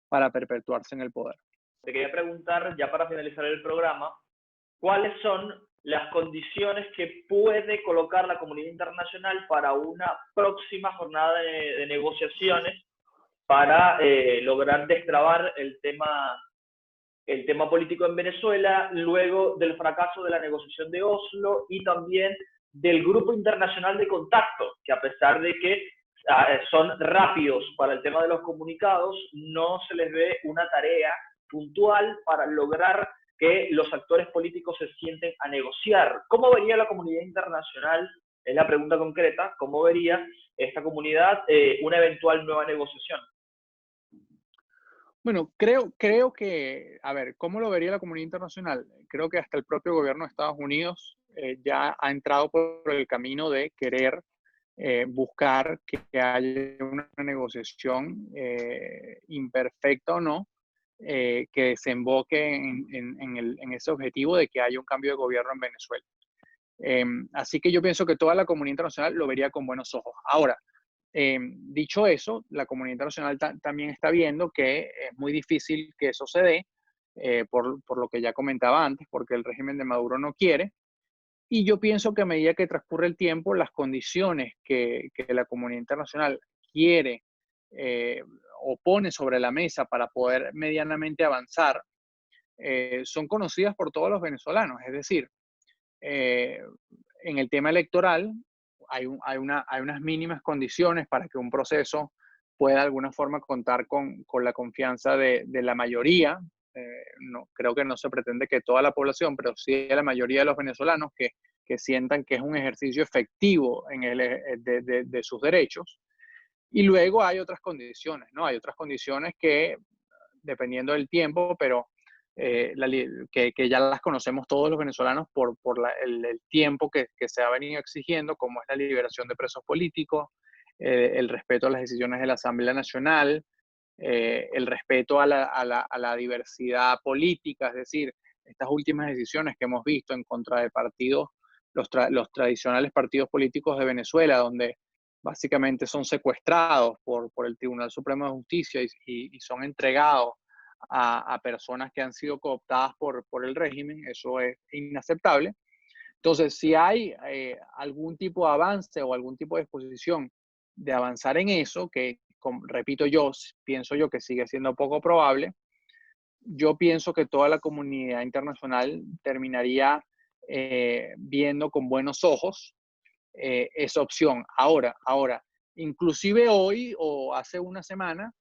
para perpetuarse en el poder. Te quería preguntar, ya para finalizar el programa, ¿cuáles son las condiciones que puede colocar la comunidad internacional para una próxima jornada de negociaciones para lograr destrabar el tema político en Venezuela, luego del fracaso de la negociación de Oslo y también del Grupo Internacional de Contacto, que a pesar de que son rápidos para el tema de los comunicados, no se les ve una tarea puntual para lograr que los actores políticos se sienten a negociar. ¿Cómo vería la comunidad internacional? Es la pregunta concreta. ¿Cómo vería esta comunidad una eventual nueva negociación? Bueno, creo que, a ver, ¿cómo lo vería la comunidad internacional? Creo que hasta el propio gobierno de Estados Unidos ya ha entrado por el camino de querer buscar que haya una negociación imperfecta o no, que desemboque en ese objetivo de que haya un cambio de gobierno en Venezuela. Así que yo pienso que toda la comunidad internacional lo vería con buenos ojos. Ahora, dicho eso, la comunidad internacional también está viendo que es muy difícil que eso se dé, por lo que ya comentaba antes, porque el régimen de Maduro no quiere. Y yo pienso que a medida que transcurre el tiempo, las condiciones que la comunidad internacional quiere o pone sobre la mesa para poder medianamente avanzar, son conocidas por todos los venezolanos. Es decir, eh, en el tema electoral hay unas mínimas condiciones para que un proceso pueda de alguna forma contar con la confianza de la mayoría. No, creo que no se pretende que toda la población, pero sí la mayoría de los venezolanos que sientan que es un ejercicio efectivo de sus derechos. Y luego hay otras condiciones, ¿no? Hay otras condiciones que, dependiendo del tiempo, pero que ya las conocemos todos los venezolanos por el tiempo que se ha venido exigiendo, como es la liberación de presos políticos, el respeto a las decisiones de la Asamblea Nacional, el respeto a la diversidad política, es decir, estas últimas decisiones que hemos visto en contra de partidos, los tradicionales partidos políticos de Venezuela, donde básicamente son secuestrados por el Tribunal Supremo de Justicia y son entregados a personas que han sido cooptadas por el régimen. Eso es inaceptable. Entonces, si hay algún tipo de avance o algún tipo de disposición de avanzar en eso, que repito pienso yo que sigue siendo poco probable, yo pienso que toda la comunidad internacional terminaría viendo con buenos ojos esa opción. Ahora, inclusive hoy o hace una semana,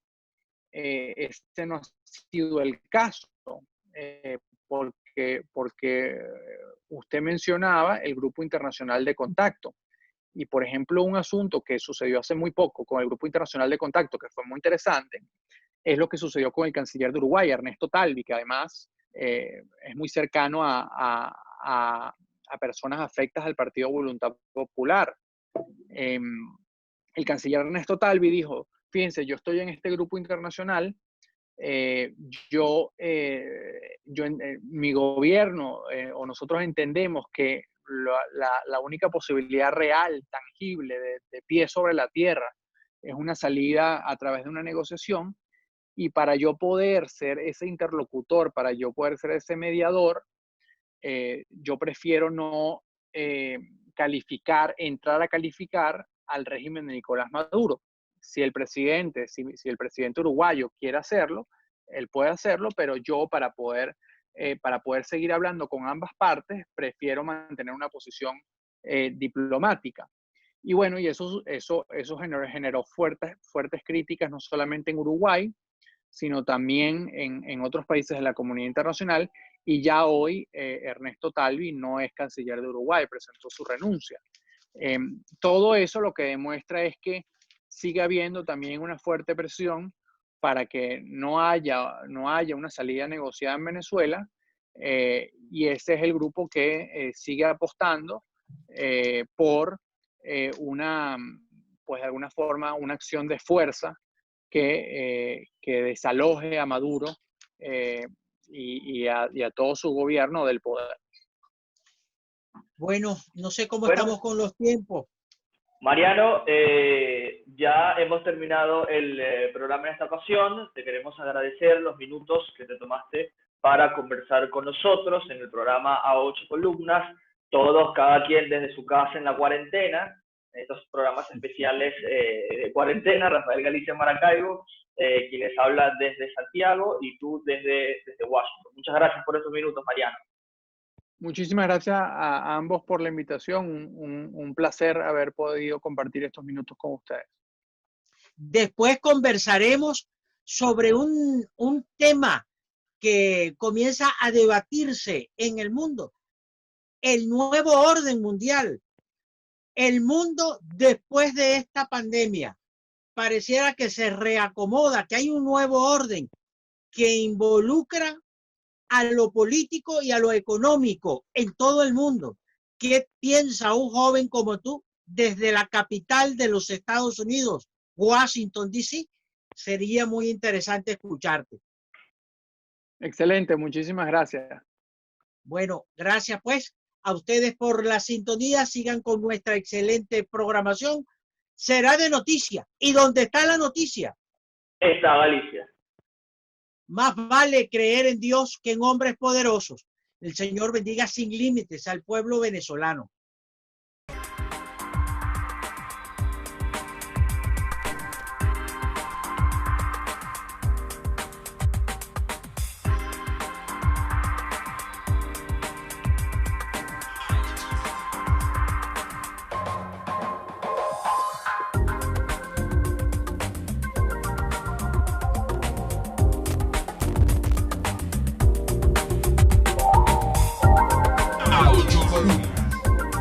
este no ha sido el caso, porque usted mencionaba el Grupo Internacional de Contacto. Y, por ejemplo, un asunto que sucedió hace muy poco con el Grupo Internacional de Contacto, que fue muy interesante, es lo que sucedió con el canciller de Uruguay, Ernesto Talvi, que además es muy cercano a personas afectas al Partido Voluntad Popular. El canciller Ernesto Talvi dijo, fíjense, yo estoy en este grupo internacional, mi gobierno o nosotros entendemos que la única posibilidad real, tangible, de pie sobre la tierra, es una salida a través de una negociación, y para yo poder ser ese interlocutor, para yo poder ser ese mediador, yo prefiero no entrar a calificar al régimen de Nicolás Maduro. Si el presidente uruguayo quiere hacerlo, él puede hacerlo, pero yo para poder seguir hablando con ambas partes, prefiero mantener una posición diplomática. Y bueno, y eso generó fuertes críticas, no solamente en Uruguay, sino también en otros países de la comunidad internacional. Y ya hoy Ernesto Talvi no es canciller de Uruguay, presentó su renuncia. Todo eso lo que demuestra es que sigue habiendo también una fuerte presión para que no haya una salida negociada en Venezuela, y ese es el grupo que sigue apostando por pues de alguna forma, una acción de fuerza que desaloje a Maduro y a todo su gobierno del poder. Bueno, no sé cómo estamos con los tiempos. Mariano, ya hemos terminado el programa en esta ocasión. Te queremos agradecer los minutos que te tomaste para conversar con nosotros en el programa A 8 Columnas, cada quien desde su casa en la cuarentena, estos programas especiales de cuarentena. Rafael Galicia Maracaibo, quienes hablan desde Santiago, y tú desde Washington. Muchas gracias por estos minutos, Mariano. Muchísimas gracias a ambos por la invitación. Un placer haber podido compartir estos minutos con ustedes. Después conversaremos sobre un tema que comienza a debatirse en el mundo, el nuevo orden mundial, el mundo después de esta pandemia. Pareciera que se reacomoda, que hay un nuevo orden que involucra a lo político y a lo económico en todo el mundo. ¿Qué piensa un joven como tú desde la capital de los Estados Unidos, Washington, D.C.? Sería muy interesante escucharte. Excelente, muchísimas gracias. Bueno, gracias pues a ustedes por la sintonía. Sigan con nuestra excelente programación. Será de noticia. ¿Y dónde está la noticia? Está Galicia. Más vale creer en Dios que en hombres poderosos. El Señor bendiga sin límites al pueblo venezolano.